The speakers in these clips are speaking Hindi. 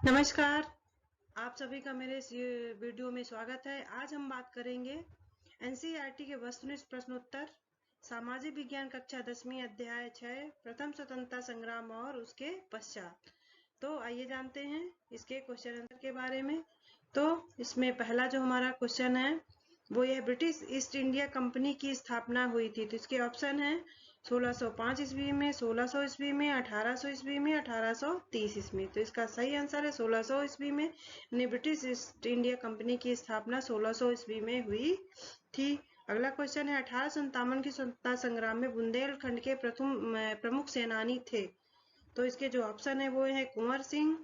नमस्कार। आप सभी का मेरे इस वीडियो में स्वागत है। आज हम बात करेंगे एनसीईआरटी के वस्तुनिष्ठ प्रश्नोत्तर सामाजिक विज्ञान कक्षा 10वीं अध्याय 6 प्रथम स्वतंत्रता संग्राम और उसके पश्चात। तो आइए जानते हैं इसके क्वेश्चन आंसर के बारे में। तो इसमें पहला जो हमारा क्वेश्चन है वो यह ब्रिटिश ईस्ट इंडिया कंपनी की स्थापना हुई थी। तो इसके ऑप्शन है 1605 ईस्वी में, 1600 ईस्वी में, 1800 ईस्वी में, 1830 ईस्वी। तो इसका सही आंसर है 1600 ईस्वी में। यानी ब्रिटिश ईस्ट इंडिया कंपनी की स्थापना 1600 ईस्वी में हुई थी। अगला क्वेश्चन है 1857 की स्वतंत्रता संग्राम में बुंदेलखंड के प्रमुख सेनानी थे। तो इसके जो ऑप्शन है वो है कुंवर सिंह,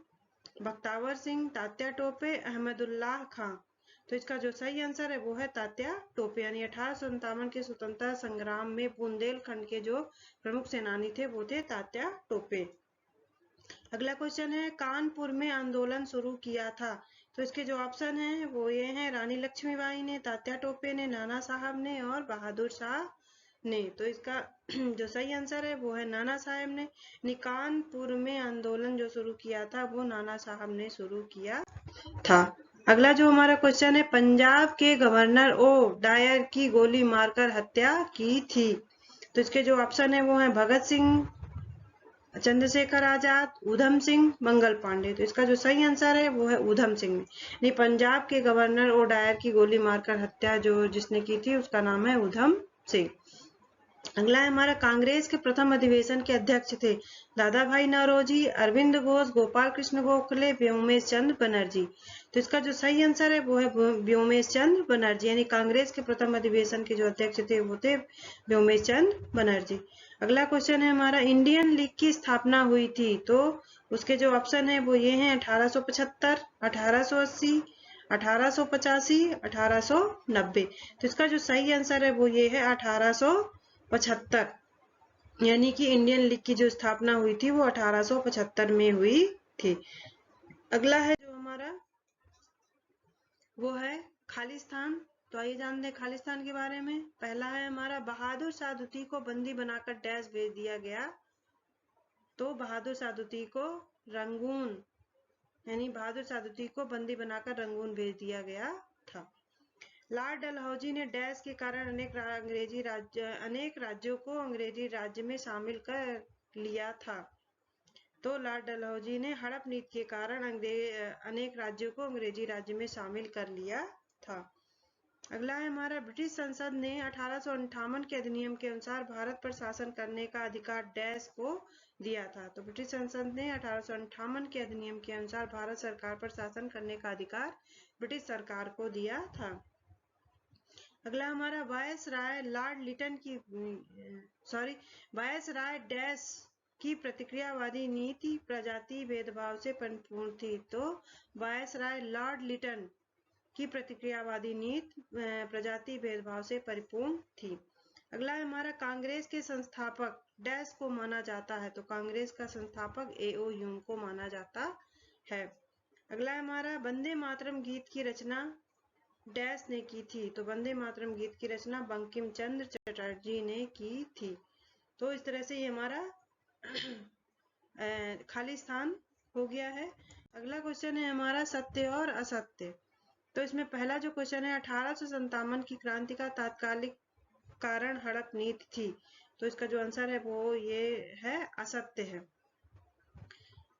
बख्तावर सिंह, तात्या टोपे, अहमदुल्लाह खां। तो इसका जो सही आंसर है वो है तात्या टोपे। यानी 1857 के स्वतंत्रता संग्राम में बुंदेलखंड के जो प्रमुख सेनानी थे वो थे तात्या टोपे। अगला क्वेश्चन है कानपुर में आंदोलन शुरू किया था। तो इसके जो ऑप्शन है वो ये हैं रानी लक्ष्मीबाई ने, तात्या टोपे ने, नाना साहब ने और बहादुर शाह ने। तो इसका जो सही आंसर है वो है नाना साहब ने। कानपुर में आंदोलन जो शुरू किया था वो नाना साहब ने शुरू किया था। अगला जो हमारा क्वेश्चन है पंजाब के गवर्नर ओ डायर की गोली मारकर हत्या की थी। तो इसके जो ऑप्शन है वो है भगत सिंह, चंद्रशेखर आजाद, उधम सिंह, मंगल पांडे। तो इसका जो सही आंसर है वो है उधम सिंह ने। नहीं, पंजाब के गवर्नर ओ डायर की गोली मारकर हत्या जो जिसने की थी उसका नाम है उधम सिंह। अगला है हमारा कांग्रेस के प्रथम अधिवेशन के अध्यक्ष थे दादा भाई नौरोजी, अरविंद घोष, गोपाल कृष्ण गोखले, व्योमेश चंद्र बनर्जी। तो इसका जो सही आंसर है वो है व्योमेश चंद्र बनर्जी। यानी कांग्रेस के प्रथम अधिवेशन के जो अध्यक्ष थे वो थे व्योमेश चंद्र बनर्जी। अगला क्वेश्चन है हमारा इंडियन लीग की स्थापना हुई थी। तो उसके जो ऑप्शन है वो ये हैं 1875, 1880, 1885, 1890। तो इसका जो सही आंसर है वो ये है 1875। यानी कि इंडियन लीग की जो स्थापना हुई थी वो 1875 में हुई थी। अगला है जो हमारा वो है खालिस्तान। तो आइए जानते हैं खालिस्तान के बारे में। पहला है हमारा बहादुर शाह द्वितीय को बंदी बनाकर डैश भेज दिया गया। तो बहादुर शाह द्वितीय को रंगून, यानी बहादुर शाह द्वितीय को बंदी बनाकर रंगून भेज दिया गया था। लॉर्ड डलहौजी ने डैश के कारण अनेक राज्यों को अंग्रेजी राज्य में शामिल कर लिया था। तो लॉर्ड डलहौजी ने हड़प नीति के कारण अनेक राज्यों को अंग्रेजी राज्य में शामिल कर लिया था। अगला है हमारा ब्रिटिश संसद ने 1858 के अधिनियम के अनुसार भारत पर शासन करने का अधिकार डैश को दिया था। तो ब्रिटिश संसद ने 1858 के अधिनियम के अनुसार भारत सरकार पर शासन करने का अधिकार ब्रिटिश सरकार को दिया था। अगला हमारा वायस राय लॉर्ड लिटन की वायस राय डैश की प्रतिक्रियावादी नीति प्रजाति भेदभाव से परिपूर्ण थी। तो वायस राय लॉर्ड लिटन की प्रतिक्रियावादी नीति प्रजाति भेदभाव से परिपूर्ण थी। अगला है हमारा कांग्रेस के संस्थापक डैश को माना जाता है। तो कांग्रेस का संस्थापक एओ ह्यूम को माना जाता है। अगला है हमारा वंदे मातरम गीत की रचना डैश ने की थी। तो वंदे मातरम गीत की रचना बंकिम चंद्र चटर्जी ने की थी। तो इस तरह से ये हमारा खालिस्तान हो गया है। अगला क्वेश्चन है हमारा सत्य और असत्य। तो इसमें पहला जो क्वेश्चन है 1857 की क्रांति का तात्कालिक कारण हड़प नीति थी। तो इसका जो आंसर है वो ये है असत्य है।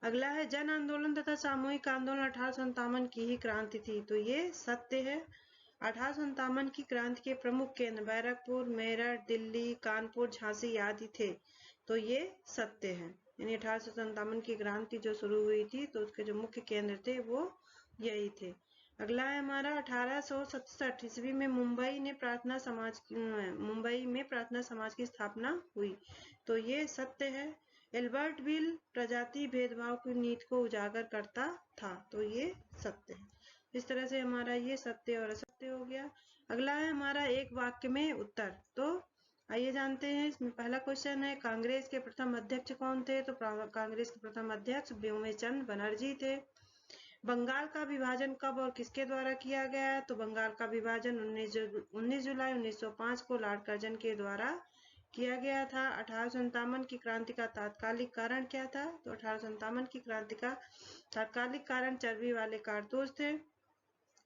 अगला है जन आंदोलन तथा सामूहिक आंदोलन 1857 की ही क्रांति थी। तो ये सत्य है। 1857 की क्रांति के प्रमुख केंद्र बैरकपुर, मेरठ, दिल्ली, कानपुर, झांसी आदि थे। तो ये सत्य है। यानी 1857 की क्रांति जो शुरू हुई थी तो उसके जो मुख्य केंद्र थे वो यही थे। अगला है हमारा 1867 ईस्वी में मुंबई में प्रार्थना समाज की स्थापना हुई। तो ये सत्य है। एल्बर्ट विल प्रजाति भेदभाव की नीति को उजागर करता था। तो ये सत्य है। इस तरह से हमारा ये सत्य और असत्य हो गया। अगला है हमारा एक वाक्य में उत्तर। तो आइए जानते हैं। इसमें पहला क्वेश्चन है कांग्रेस के प्रथम अध्यक्ष कौन थे। तो कांग्रेस के प्रथम अध्यक्ष व्योमेश चंद्र बनर्जी थे। बंगाल का विभाजन कब और किसके द्वारा किया गया। तो बंगाल का विभाजन 19 जुलाई 1905 को लॉर्ड कर्जन के द्वारा किया गया था। 1857 की क्रांति का तात्कालिक कारण क्या था? तो 1857 की क्रांति का तात्कालिक कारण चर्बी वाले कारतूस थे।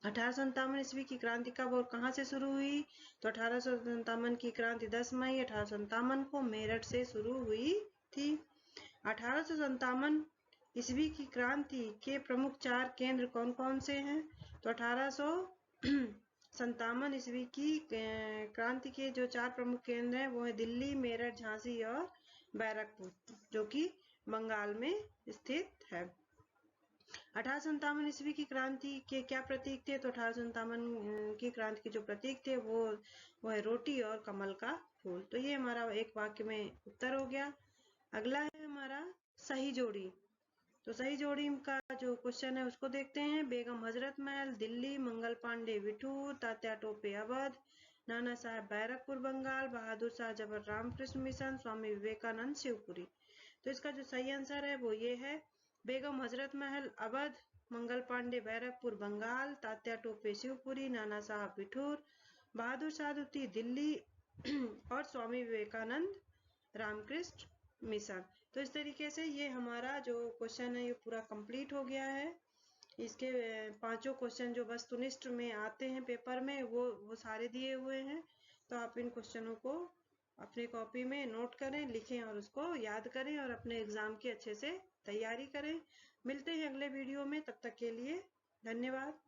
1857 ईस्वी की क्रांति कब और कहां से शुरू हुई? तो 1857 की क्रांति 10 मई 1857 को मेरठ से शुरू हुई थी। 1857 ईस्वी की क्रांति के प्रमुख 4 केंद्र कौन कौन से हैं? तो 1857 ईस्वी की क्रांति के जो 4 प्रमुख केंद्र हैं वो है दिल्ली, मेरठ, झांसी और बैरकपुर, जो कि बंगाल में स्थित है। 1857 ईस्वी की क्रांति के क्या प्रतीक थे? तो 1857 की क्रांति के जो प्रतीक थे वो है रोटी और कमल का फूल। तो ये हमारा एक वाक्य में उत्तर हो गया। अगला है हमारा सही जोड़ी। तो सही जोड़ी का जो क्वेश्चन है उसको देखते हैं। बेगम हजरत महल दिल्ली, मंगल पांडे बिठूर, तात्या टोपे अवध, नाना साहब बैरकपुर बंगाल, बहादुर शाह जफर रामकृष्ण मिशन, स्वामी विवेकानंद शिवपुरी। तो इसका जो सही आंसर है वो ये है बेगम हजरत महल अवध, मंगल पांडे बैरकपुर बंगाल, तात्या टोपे शिवपुरी, नाना साहब बिठूर, बहादुर शाह दुती दिल्ली और स्वामी विवेकानंद रामकृष्ण मिशन। तो इस तरीके से ये हमारा जो क्वेश्चन है ये पूरा कंप्लीट हो गया है। इसके 5 क्वेश्चन जो वस्तुनिष्ठ में आते हैं पेपर में वो सारे दिए हुए हैं। तो आप इन क्वेश्चनों को अपनी कॉपी में नोट करें, लिखें और उसको याद करें और अपने एग्जाम की अच्छे से तैयारी करें। मिलते हैं अगले वीडियो में, तब तक के लिए धन्यवाद।